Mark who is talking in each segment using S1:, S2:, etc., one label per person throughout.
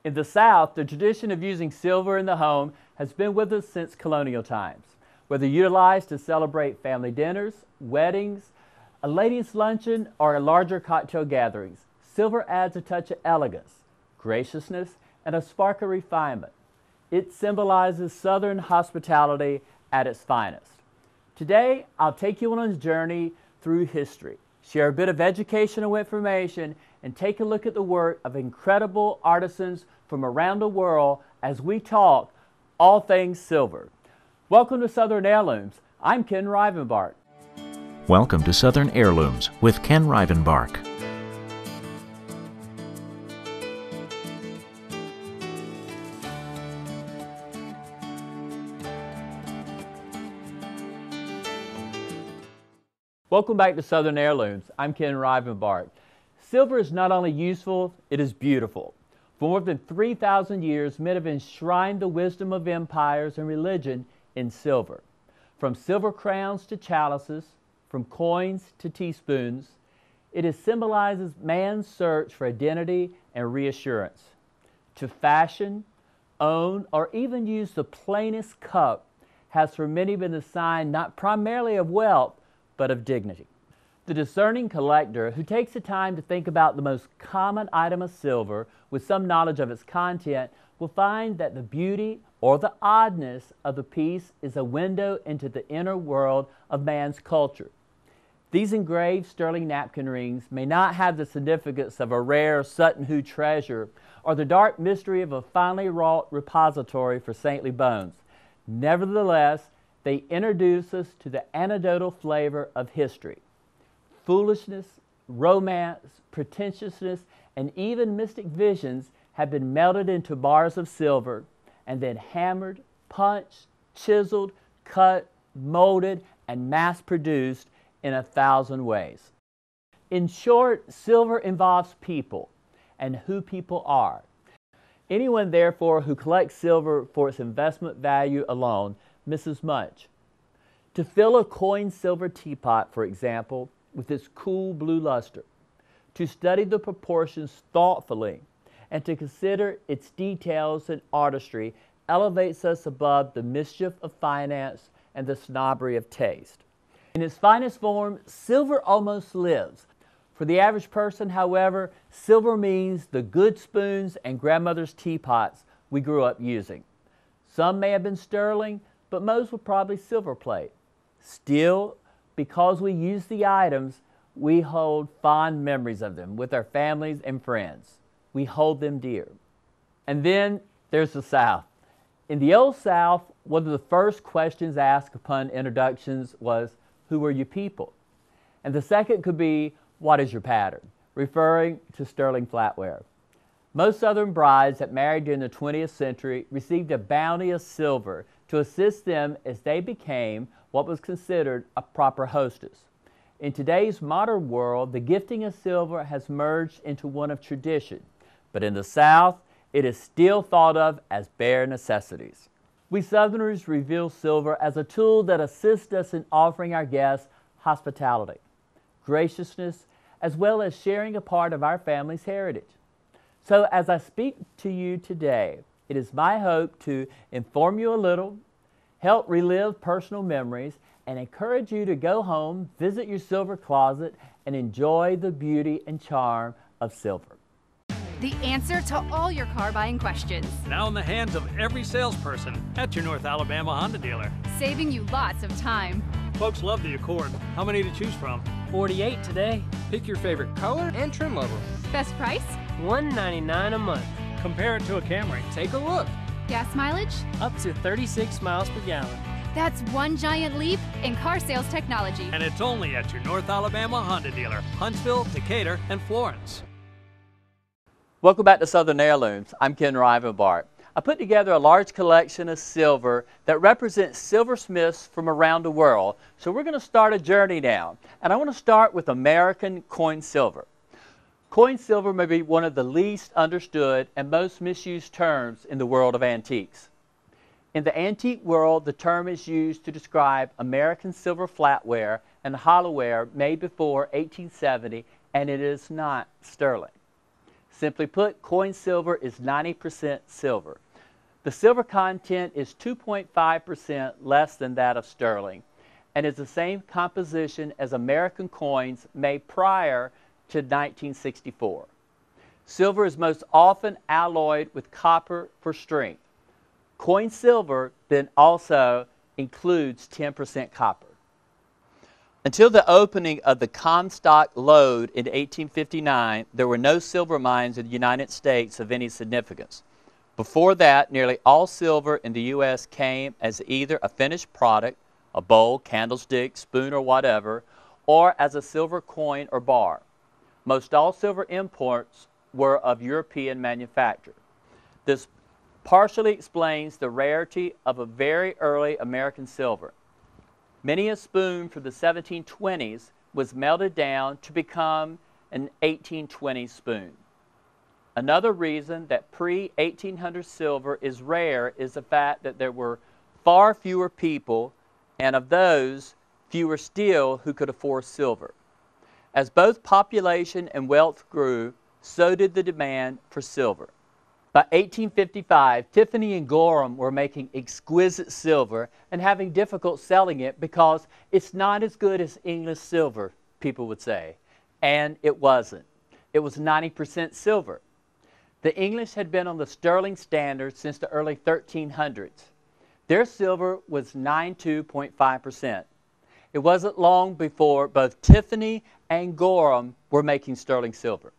S1: In the South, the tradition of using silver in the home has been with us since colonial times. Whether utilized to celebrate family dinners, weddings, a ladies' luncheon, or larger cocktail gatherings, silver adds a touch of elegance, graciousness, and a spark of refinement. It symbolizes Southern hospitality at its finest. Today, I'll take you on a journey through history, share a bit of educational information, and take a look at the work of incredible artisans from around the world as we talk all things silver. Welcome to Southern Heirlooms. I'm Ken Rivenbark.
S2: Welcome to Southern Heirlooms with Ken Rivenbark.
S1: Welcome back to Southern Heirlooms. I'm Ken Rivenbark. Silver is not only useful, it is beautiful. For more than 3,000 years, men have enshrined the wisdom of empires and religion in silver. From silver crowns to chalices, from coins to teaspoons, it symbolizes man's search for identity and reassurance. To fashion, own, or even use the plainest cup has for many been the sign not primarily of wealth, but of dignity. The discerning collector who takes the time to think about the most common item of silver with some knowledge of its content will find that the beauty or the oddness of the piece is a window into the inner world of man's culture. These engraved sterling napkin rings may not have the significance of a rare Sutton Hoo treasure or the dark mystery of a finely wrought repository for saintly bones. Nevertheless, they introduce us to the anecdotal flavor of history. Foolishness, romance, pretentiousness, and even mystic visions have been melted into bars of silver and then hammered, punched, chiseled, cut, molded, and mass-produced in 1,000 ways. In short, silver involves people and who people are. Anyone, therefore, who collects silver for its investment value alone misses much. To fill a coin silver teapot, for example, with its cool blue luster, to study the proportions thoughtfully, and to consider its details and artistry elevates us above the mischief of finance and the snobbery of taste. In its finest form, silver almost lives. For the average person, however, silver means the good spoons and grandmother's teapots we grew up using. Some may have been sterling, but most were probably silver plate. Still, because we use the items, we hold fond memories of them with our families and friends. We hold them dear. And then there's the South. In the Old South, one of the first questions asked upon introductions was, "Who are you people?" And the second could be, "What is your pattern?" referring to sterling flatware. Most Southern brides that married during the 20th century received a bounty of silver to assist them as they became what was considered a proper hostess. In today's modern world, the gifting of silver has merged into one of tradition, but in the South, it is still thought of as bare necessities. We Southerners reveal silver as a tool that assists us in offering our guests hospitality, graciousness, as well as sharing a part of our family's heritage. So as I speak to you today, it is my hope to inform you a little, help relive personal memories, and encourage you to go home, visit your silver closet, and enjoy the beauty and charm of silver.
S3: The answer to all your car buying questions.
S4: Now in the hands of every salesperson at your North Alabama Honda dealer.
S3: Saving you lots of time.
S4: Folks love the Accord. How many to choose from?
S5: 48 today.
S6: Pick your favorite color and trim level.
S3: Best price?
S5: $199 a month.
S4: Compare it to a Camry.
S6: Take a look.
S3: Gas mileage?
S5: Up to 36 miles per gallon.
S3: That's one giant leap in car sales technology.
S4: And it's only at your North Alabama Honda dealer, Huntsville, Decatur, and Florence.
S1: Welcome back to Southern Heirlooms. I'm Ken Rivenbark. I put together a large collection of silver that represents silversmiths from around the world. So we're going to start a journey now. And I want to start with American coin silver. Coin silver may be one of the least understood and most misused terms in the world of antiques. In the antique world, the term is used to describe American silver flatware and hollowware made before 1870, and it is not sterling. Simply put, coin silver is 90% silver. The silver content is 2.5% less than that of sterling and is the same composition as American coins made prior to 1964. Silver is most often alloyed with copper for strength. Coin silver then also includes 10% copper. Until the opening of the Comstock lode in 1859, there were no silver mines in the United States of any significance. Before that, nearly all silver in the U.S. came as either a finished product, a bowl, candlestick, spoon, or whatever, or as a silver coin or bar. Most all silver imports were of European manufacture. This partially explains the rarity of a very early American silver. Many a spoon from the 1720s was melted down to become an 1820 spoon. Another reason that pre-1800 silver is rare is the fact that there were far fewer people, and of those, fewer still who could afford silver. As both population and wealth grew, so did the demand for silver. By 1855, Tiffany and Gorham were making exquisite silver and having difficulty selling it because it's not as good as English silver, people would say. And it wasn't. It was 90% silver. The English had been on the sterling standard since the early 1300s. Their silver was 92.5%. It wasn't long before both Tiffany and Gorham were making sterling silver.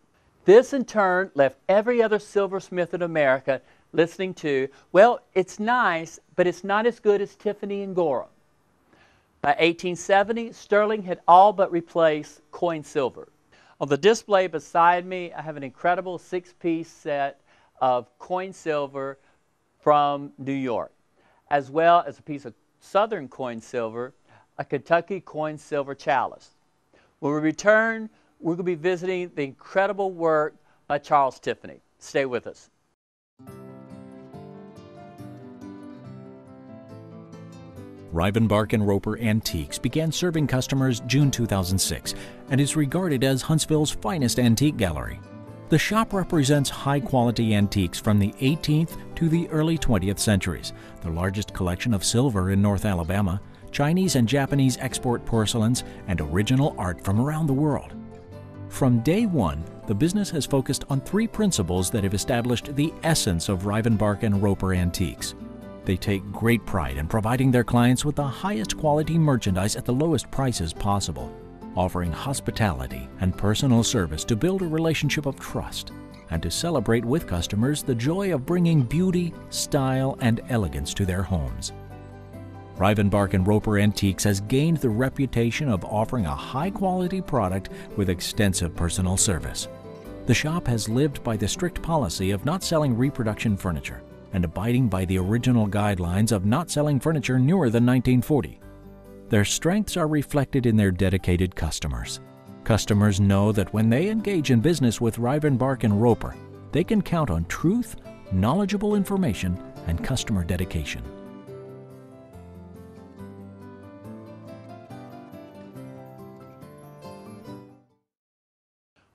S1: This in turn left every other silversmith in America listening to, well, it's nice, but it's not as good as Tiffany and Gorham. By 1870, sterling had all but replaced coin silver. On the display beside me, I have an incredible 6-piece set of coin silver from New York, as well as a piece of Southern coin silver, a Kentucky coin silver chalice. When we return, we're going to be visiting the incredible work by Charles Tiffany. Stay with us.
S2: Rivenbark & Roper Antiques began serving customers June 2006 and is regarded as Huntsville's finest antique gallery. The shop represents high-quality antiques from the 18th to the early 20th centuries, the largest collection of silver in North Alabama, Chinese and Japanese export porcelains, and original art from around the world. From day one, the business has focused on 3 principles that have established the essence of Rivenbark & Roper Antiques. They take great pride in providing their clients with the highest quality merchandise at the lowest prices possible, offering hospitality and personal service to build a relationship of trust, and to celebrate with customers the joy of bringing beauty, style, and elegance to their homes. Rivenbark & Roper Antiques has gained the reputation of offering a high-quality product with extensive personal service. The shop has lived by the strict policy of not selling reproduction furniture and abiding by the original guidelines of not selling furniture newer than 1940. Their strengths are reflected in their dedicated customers. Customers know that when they engage in business with Rivenbark & Roper, they can count on truth, knowledgeable information, and customer dedication.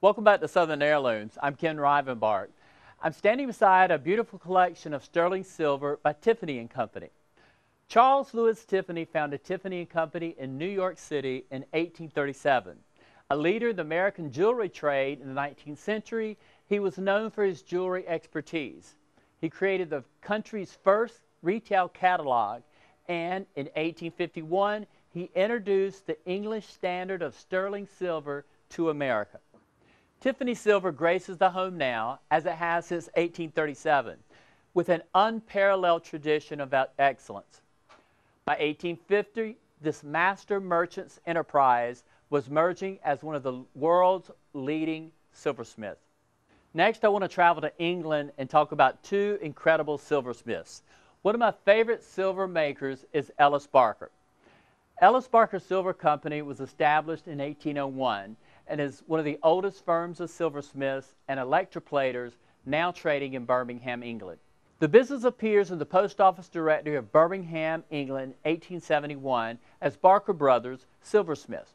S1: Welcome back to Southern Heirlooms. I'm Ken Rivenbark. I'm standing beside a beautiful collection of sterling silver by Tiffany & Company. Charles Louis Tiffany founded Tiffany & Company in New York City in 1837. A leader in the American jewelry trade in the 19th century, he was known for his jewelry expertise. He created the country's first retail catalog, and in 1851, he introduced the English standard of sterling silver to America. Tiffany silver graces the home now, as it has since 1837, with an unparalleled tradition of excellence. By 1850, this master merchant's enterprise was merging as one of the world's leading silversmiths. Next, I want to travel to England and talk about 2 incredible silversmiths. One of my favorite silver makers is Ellis Barker. Ellis Barker Silver Company was established in 1801 and is one of the oldest firms of silversmiths and electroplaters now trading in Birmingham, England. The business appears in the Post Office Directory of Birmingham, England, 1871 as Barker Brothers Silversmiths,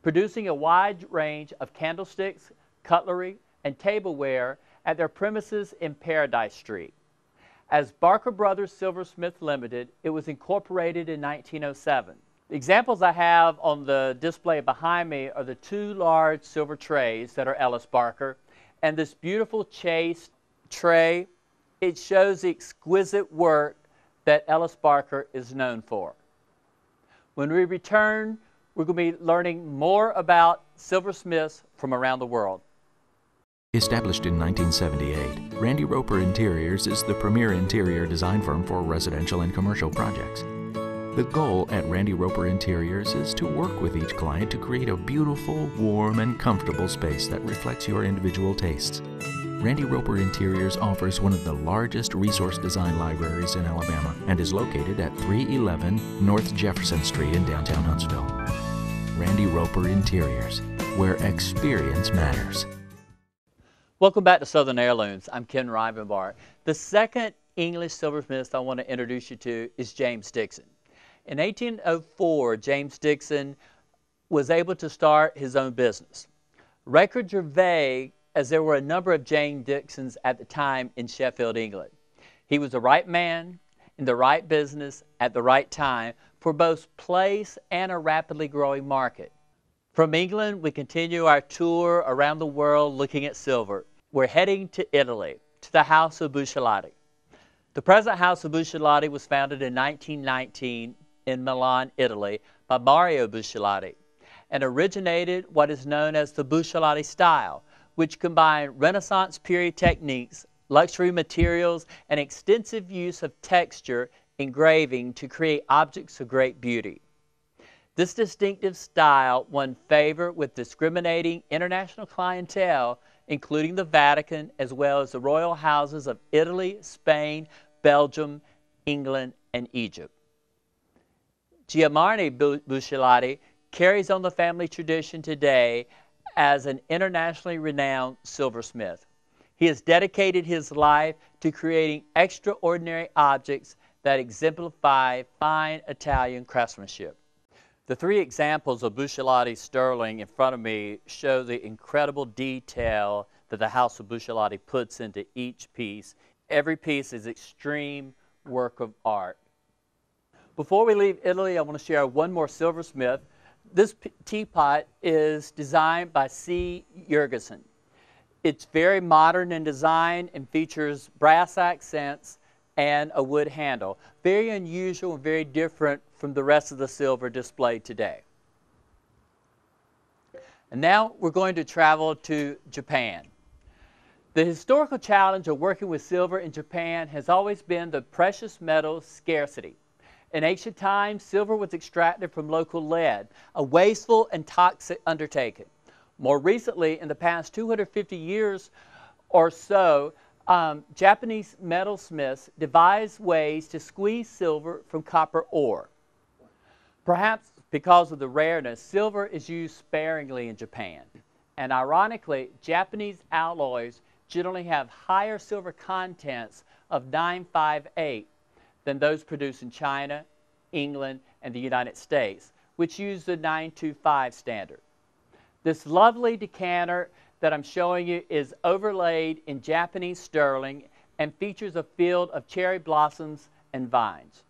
S1: producing a wide range of candlesticks, cutlery, and tableware, at their premises in Paradise Street. As Barker Brothers Silversmith Limited, it was incorporated in 1907. The examples I have on the display behind me are the two large silver trays that are Ellis Barker, and this beautiful chased tray. It shows the exquisite work that Ellis Barker is known for. When we return, we're going to be learning more about silversmiths from around the world.
S2: Established in 1978, Randy Roper Interiors is the premier interior design firm for residential and commercial projects. The goal at Randy Roper Interiors is to work with each client to create a beautiful, warm, and comfortable space that reflects your individual tastes. Randy Roper Interiors offers one of the largest resource design libraries in Alabama and is located at 311 North Jefferson Street in downtown Huntsville. Randy Roper Interiors, where experience matters.
S1: Welcome back to Southern Heirlooms. I'm Ken Rivenbark. The second English silversmith I want to introduce you to is James Dixon. In 1804, James Dixon was able to start his own business. Records are vague, as there were a number of James Dixons at the time in Sheffield, England. He was the right man in the right business at the right time for both place and a rapidly growing market. From England, we continue our tour around the world looking at silver. We're heading to Italy, to the House of Buccellati. The present House of Buccellati was founded in 1919 in Milan, Italy, by Mario Buccellati, and originated what is known as the Buccellati style, which combined Renaissance period techniques, luxury materials, and extensive use of texture engraving to create objects of great beauty. This distinctive style won favor with discriminating international clientele, including the Vatican, as well as the royal houses of Italy, Spain, Belgium, England, and Egypt. Giovanni Buccellati carries on the family tradition today as an internationally renowned silversmith. He has dedicated his life to creating extraordinary objects that exemplify fine Italian craftsmanship. The three examples of Buccellati sterling in front of me show the incredible detail that the House of Buccellati puts into each piece. Every piece is extreme work of art. Before we leave Italy, I want to share one more silversmith. This teapot is designed by C. Jurgensen. It's very modern in design and features brass accents and a wood handle. Very unusual and very different from the rest of the silver displayed today. And now we're going to travel to Japan. The historical challenge of working with silver in Japan has always been the precious metal scarcity. In ancient times, silver was extracted from local lead, a wasteful and toxic undertaking. More recently, in the past 250 years or so, Japanese metalsmiths devised ways to squeeze silver from copper ore. Perhaps because of the rareness, silver is used sparingly in Japan. And ironically, Japanese alloys generally have higher silver contents of 958 than those produced in China, England, and the United States, which use the 925 standard. This lovely decanter that I'm showing you is overlaid in Japanese sterling and features a field of cherry blossoms and vines.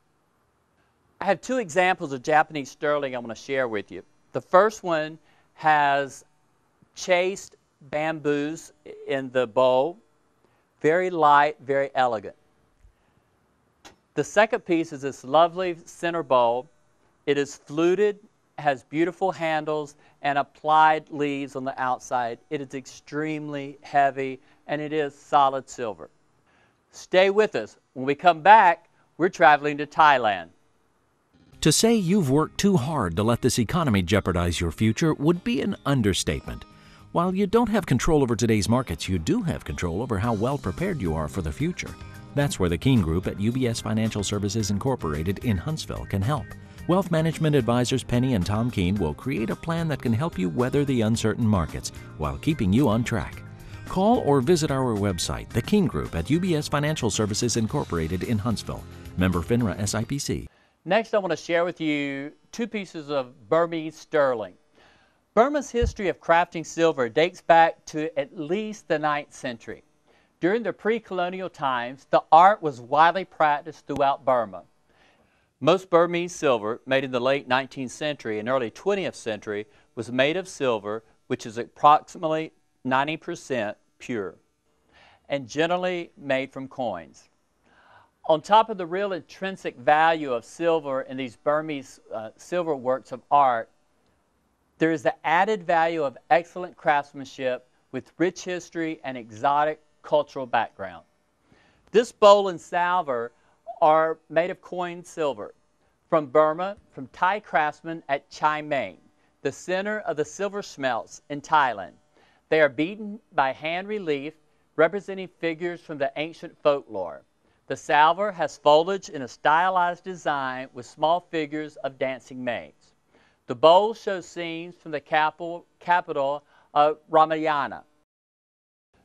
S1: I have two examples of Japanese sterling I want to share with you. The first one has chased bamboos in the bowl, very light, very elegant. The second piece is this lovely center bowl. It is fluted, has beautiful handles, and applied leaves on the outside. It is extremely heavy, and it is solid silver. Stay with us. When we come back, we're traveling to Thailand.
S2: To say you've worked too hard to let this economy jeopardize your future would be an understatement. While you don't have control over today's markets, you do have control over how well prepared you are for the future. That's where the Keene Group at UBS Financial Services Incorporated in Huntsville can help. Wealth Management Advisors Penny and Tom Keene will create a plan that can help you weather the uncertain markets while keeping you on track. Call or visit our website, the Keene Group at UBS Financial Services Incorporated in Huntsville. Member FINRA SIPC.
S1: Next, I want to share with you two pieces of Burmese sterling. Burma's history of crafting silver dates back to at least the 9th century. During the pre-colonial times, the art was widely practiced throughout Burma. Most Burmese silver made in the late 19th century and early 20th century was made of silver, which is approximately 90% pure, and generally made from coins. On top of the real intrinsic value of silver in these Burmese silver works of art, there is the added value of excellent craftsmanship with rich history and exotic cultural background. This bowl and salver are made of coined silver from Burma, from Thai craftsmen at Chiang Mai, the center of the silver smelts in Thailand. They are beaten by hand relief representing figures from the ancient folklore. The salver has foliage in a stylized design with small figures of dancing maids. The bowl shows scenes from the capital of Ramayana.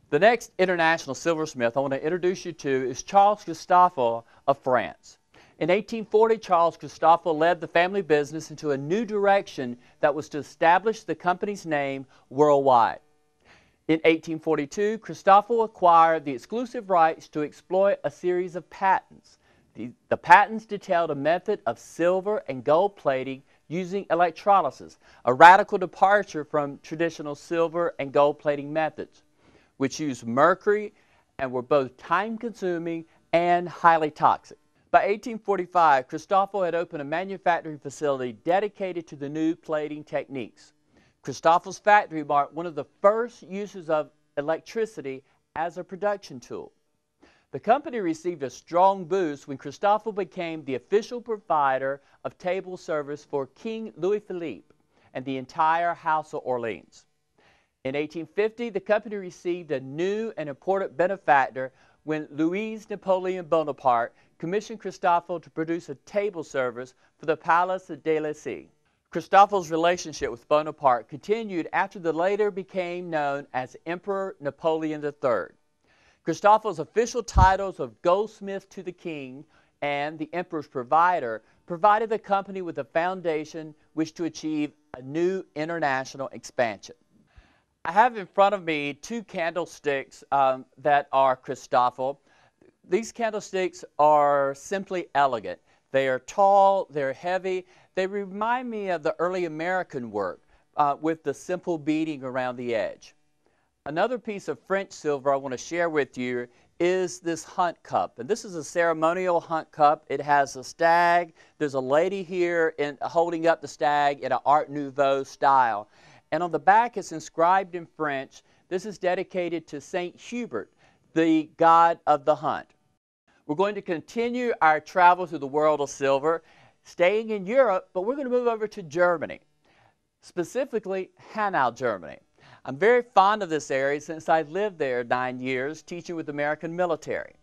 S1: The next international silversmith I want to introduce you to is Charles Christofle of France. In 1840, Charles Christofle led the family business into a new direction that was to establish the company's name worldwide. In 1842, Christofle acquired the exclusive rights to exploit a series of patents. The patents detailed a method of silver and gold plating using electrolysis, a radical departure from traditional silver and gold plating methods, which used mercury and were both time-consuming and highly toxic. By 1845, Christofle had opened a manufacturing facility dedicated to the new plating techniques. Christofle's factory marked one of the first uses of electricity as a production tool. The company received a strong boost when Christofle became the official provider of table service for King Louis Philippe and the entire House of Orleans. In 1850, the company received a new and important benefactor when Louis Napoleon Bonaparte commissioned Christofle to produce a table service for the Palace of D'Elysée. Christofle's relationship with Bonaparte continued after the later became known as Emperor Napoleon III. Christofle's official titles of Goldsmith to the King and the Emperor's Provider provided the company with a foundation which to achieve a new international expansion. I have in front of me two candlesticks that are Christofle. These candlesticks are simply elegant. They are tall, they're heavy. They remind me of the early American work with the simple beading around the edge. Another piece of French silver I want to share with you is this hunt cup. And this is a ceremonial hunt cup. It has a stag. There's a lady here holding up the stag in an Art Nouveau style. And on the back it's inscribed in French. This is dedicated to Saint Hubert, the god of the hunt. We're going to continue our travel through the world of silver, staying in Europe, but we're going to move over to Germany, specifically Hanau, Germany. I'm very fond of this area since I lived there 9 years teaching with the American military.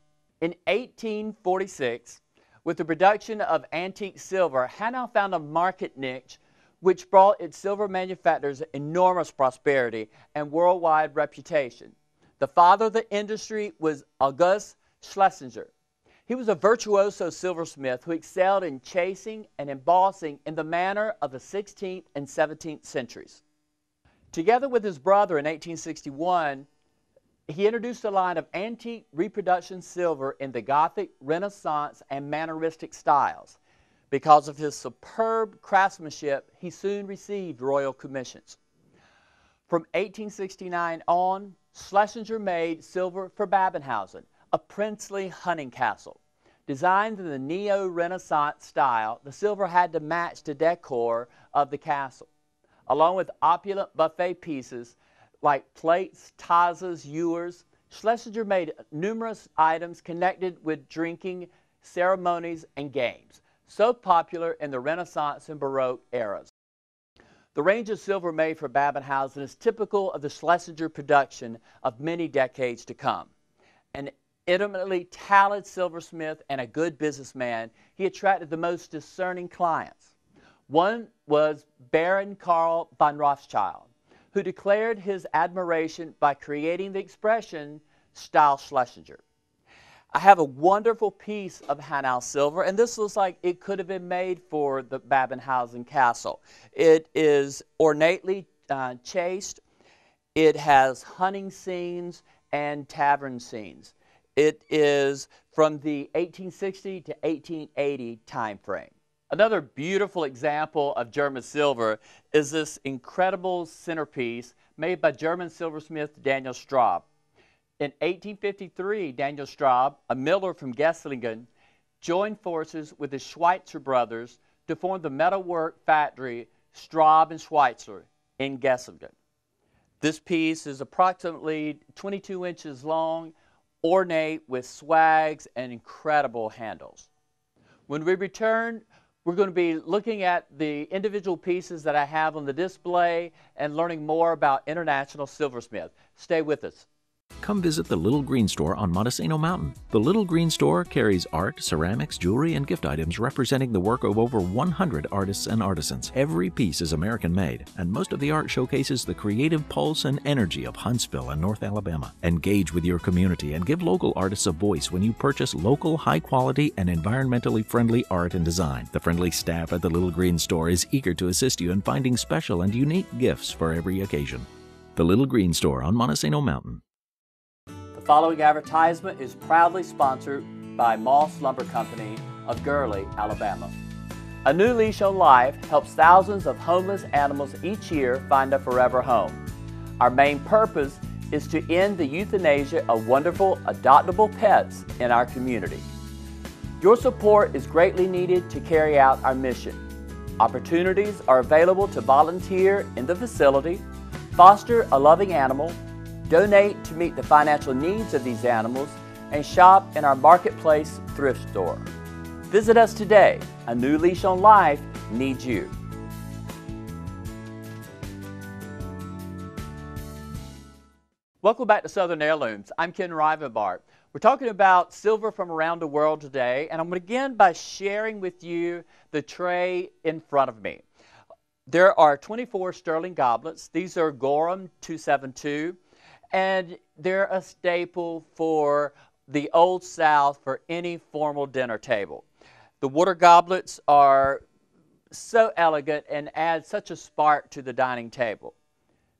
S1: In 1846, with the production of antique silver, Hanau found a market niche which brought its silver manufacturers enormous prosperity and worldwide reputation. The father of the industry was August Schlesinger. He was a virtuoso silversmith who excelled in chasing and embossing in the manner of the 16th and 17th centuries. Together with his brother in 1861, he introduced a line of antique reproduction silver in the Gothic, Renaissance, and Manneristic styles. Because of his superb craftsmanship, he soon received royal commissions. From 1869 on, Schlesinger made silver for Babenhausen, a princely hunting castle. Designed in the neo-Renaissance style, the silver had to match the decor of the castle. Along with opulent buffet pieces like plates, tazas, ewers, Schlesinger made numerous items connected with drinking, ceremonies, and games, so popular in the Renaissance and Baroque eras. The range of silver made for Babenhausen is typical of the Schlesinger production of many decades to come. An intimately talented silversmith and a good businessman, he attracted the most discerning clients. One was Baron Karl von Rothschild, who declared his admiration by creating the expression, "Style Schlesinger." I have a wonderful piece of Hanau silver, and this looks like it could have been made for the Babenhausen Castle. It is ornately chased. It has hunting scenes and tavern scenes. It is from the 1860 to 1880 time frame. Another beautiful example of German silver is this incredible centerpiece made by German silversmith Daniel Straub. In 1853, Daniel Straub, a miller from Gesslingen, joined forces with the Schweitzer brothers to form the metalwork factory Straub and Schweitzer in Gesslingen. This piece is approximately 22 inches long, ornate with swags and incredible handles. When we return, we're going to be looking at the individual pieces that I have on the display and learning more about International Silversmith. Stay with us.
S2: Come visit the Little Green Store on Montesano Mountain. The Little Green Store carries art, ceramics, jewelry, and gift items representing the work of over 100 artists and artisans. Every piece is American-made, and most of the art showcases the creative pulse and energy of Huntsville and North Alabama. Engage with your community and give local artists a voice when you purchase local, high-quality, and environmentally friendly art and design. The friendly staff at the Little Green Store is eager to assist you in finding special and unique gifts for every occasion. The Little Green Store on Montesano Mountain.
S1: The following advertisement is proudly sponsored by Moss Lumber Company of Gurley, Alabama. A New Leash on Life helps thousands of homeless animals each year find a forever home. Our main purpose is to end the euthanasia of wonderful adoptable pets in our community. Your support is greatly needed to carry out our mission. Opportunities are available to volunteer in the facility, foster a loving animal, donate to meet the financial needs of these animals, and shop in our Marketplace thrift store. Visit us today. A New Leash on Life needs you. Welcome back to Southern Heirlooms. I'm Ken Rivenbark. We're talking about silver from around the world today, and I'm going to begin by sharing with you the tray in front of me. There are 24 sterling goblets. These are Gorham 272. And they're a staple for the Old South for any formal dinner table. The water goblets are so elegant and add such a spark to the dining table.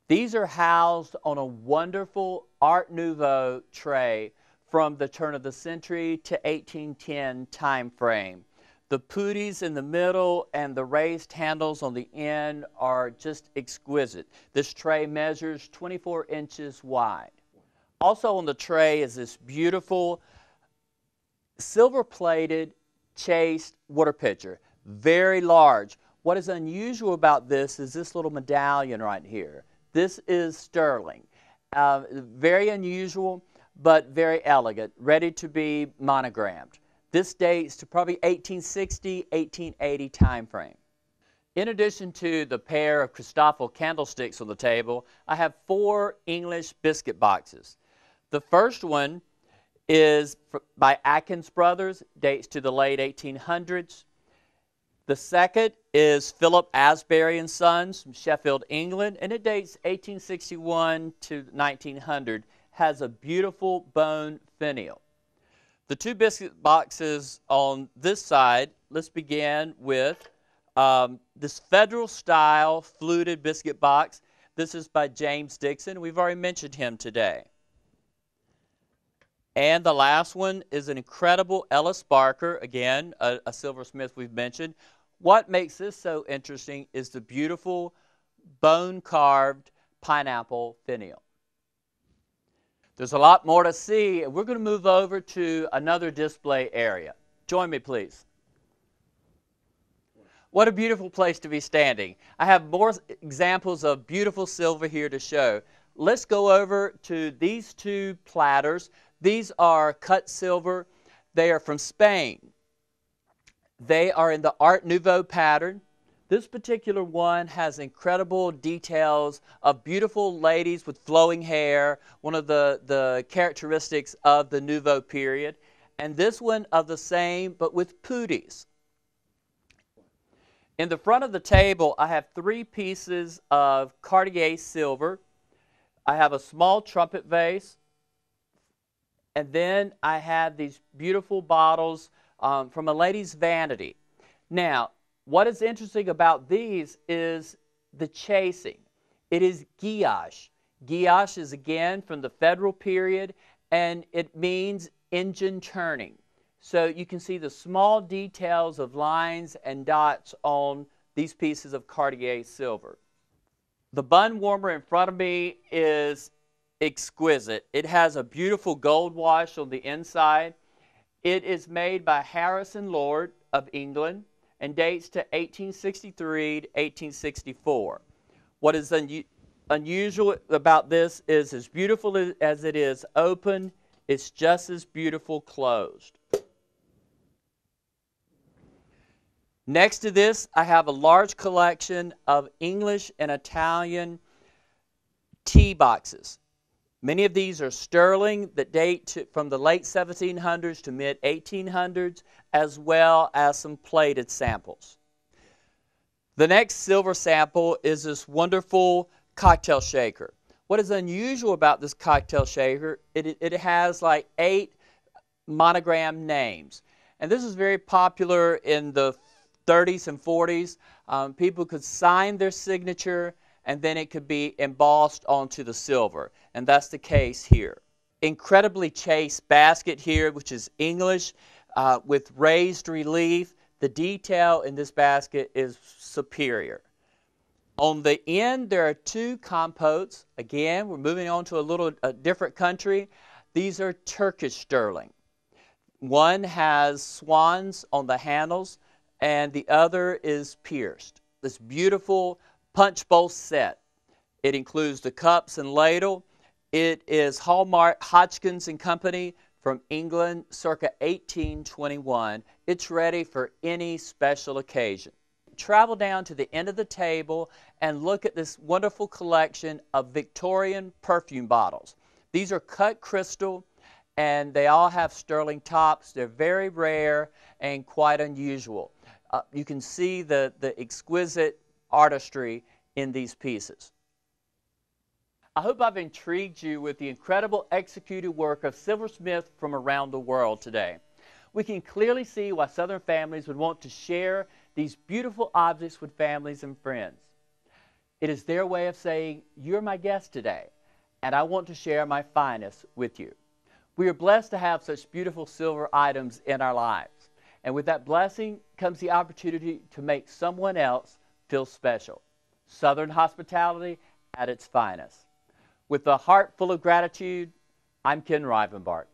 S1: These are housed on a wonderful Art Nouveau tray from the turn of the century to 1810 time frame. The putties in the middle and the raised handles on the end are just exquisite. This tray measures 24 inches wide. Also on the tray is this beautiful silver-plated chased water pitcher, very large. What is unusual about this is this little medallion right here. This is sterling. Very unusual, but very elegant, ready to be monogrammed. This dates to probably 1860, 1880 time frame. In addition to the pair of Christoffel candlesticks on the table, I have 4 English biscuit boxes. The first one is by Atkins Brothers, dates to the late 1800s. The second is Philip Asbury and Sons from Sheffield, England, and it dates 1861 to 1900, has a beautiful bone finial. The 2 biscuit boxes on this side, let's begin with this Federal style fluted biscuit box. This is by James Dixon. We've already mentioned him today. And the last one is an incredible Ellis Barker, again, a silversmith we've mentioned. What makes this so interesting is the beautiful bone-carved pineapple finial. There's a lot more to see, and we're going to move over to another display area. Join me, please. What a beautiful place to be standing. I have more examples of beautiful silver here to show. Let's go over to these 2 platters. These are cut silver. They are from Spain. They are in the Art Nouveau pattern. This particular one has incredible details of beautiful ladies with flowing hair, one of the characteristics of the Nouveau period. And this one of the same, but with putties. In the front of the table, I have 3 pieces of Cartier silver. I have a small trumpet vase. And then I have these beautiful bottles from a lady's vanity. Now, what is interesting about these is the chasing. It is guillage. Guillauche is again from the Federal period, and it means engine turning. So you can see the small details of lines and dots on these pieces of Cartier silver. The bun warmer in front of me is exquisite. It has a beautiful gold wash on the inside. It is made by Harrison Lord of England and dates to 1863 to 1864. What is unusual about this is, as beautiful as it is open, it's just as beautiful closed. Next to this, I have a large collection of English and Italian tea boxes. Many of these are sterling that date from the late 1700s to mid 1800s, as well as some plated samples. The next silver sample is this wonderful cocktail shaker. What is unusual about this cocktail shaker, it has like 8 monogram names. And this is very popular in the 30s and 40s. People could sign their signature and then it could be embossed onto the silver. And that's the case here. Incredibly chaste basket here, which is English with raised relief. The detail in this basket is superior. On the end, there are 2 compotes. Again, we're moving on to a different country. These are Turkish sterling. One has swans on the handles, and the other is pierced. This beautiful punch bowl set. It includes the cups and ladle. It is Hallmark Hodgkins and Company from England circa 1821. It's ready for any special occasion. Travel down to the end of the table and look at this wonderful collection of Victorian perfume bottles. These are cut crystal and they all have sterling tops. They're very rare and quite unusual. You can see the exquisite artistry in these pieces. I hope I've intrigued you with the incredible executed work of silversmiths from around the world today. We can clearly see why Southern families would want to share these beautiful objects with families and friends. It is their way of saying, you're my guest today, and I want to share my finest with you. We are blessed to have such beautiful silver items in our lives. And with that blessing comes the opportunity to make someone else feel special. Southern hospitality at its finest. With a heart full of gratitude, I'm Ken Rivenbark.